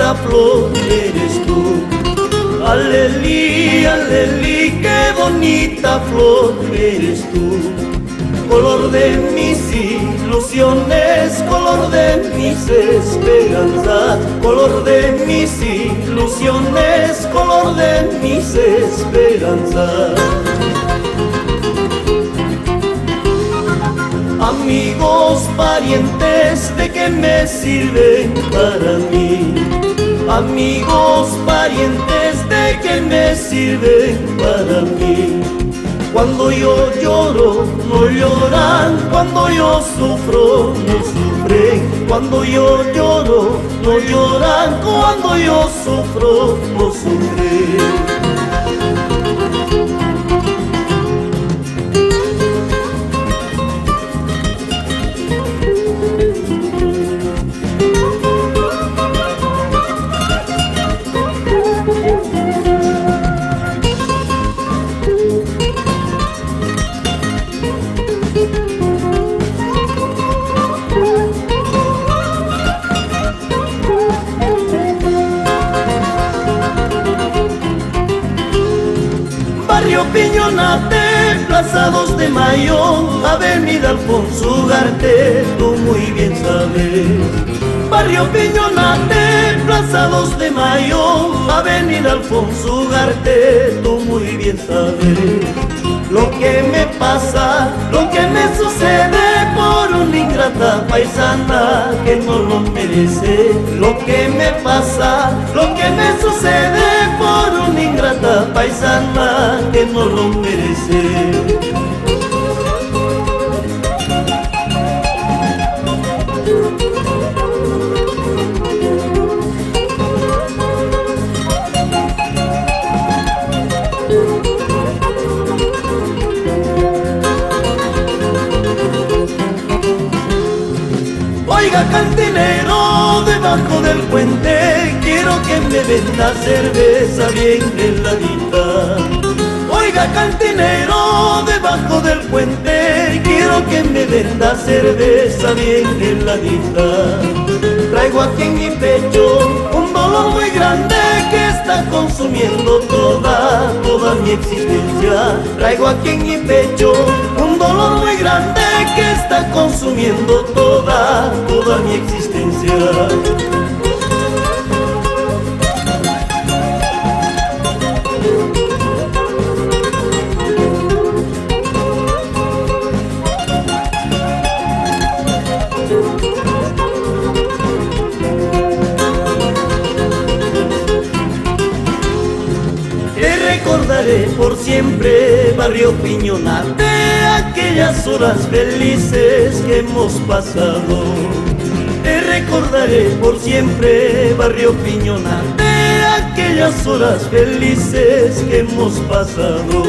bonita flor eres tú. Alelí, alelí, qué bonita flor eres tú. Color de mis ilusiones, color de mis esperanzas, color de mis ilusiones, color de mis esperanzas. Amigos, parientes, ¿de qué me sirven para mí? Amigos, parientes, ¿de qué me sirven para mí? Cuando yo lloro, no lloran, cuando yo sufro, no sufren. Cuando yo lloro, no lloran, cuando yo sufro, no sufren. Barrio Piñonate, Plaza 2 de Mayo, Avenida Alfonso Ugarte, tú muy bien sabes. Barrio Piñonate, Plaza 2 de Mayo, Avenida Alfonso Ugarte, tú muy bien sabes. Lo que me pasa, lo que me sucede por una ingrata paisana que no lo merece. Lo que me pasa, lo que me sucede por una ingrata paisana que no lo merece. Oiga, cantinero, debajo del puente quiero que me venda cerveza bien heladita. Oiga, cantinero, debajo del puente quiero que me venda cerveza bien heladita. Traigo aquí en mi pecho un dolor muy grande que está consumiendo toda mi existencia. Traigo aquí en mi pecho un dolor muy grande que está consumiendo toda mi existencia. Te recordaré por siempre, Barrio Piñonate, aquellas horas felices que hemos pasado. Te recordaré por siempre, Barrio Piñonate, aquellas horas felices que hemos pasado.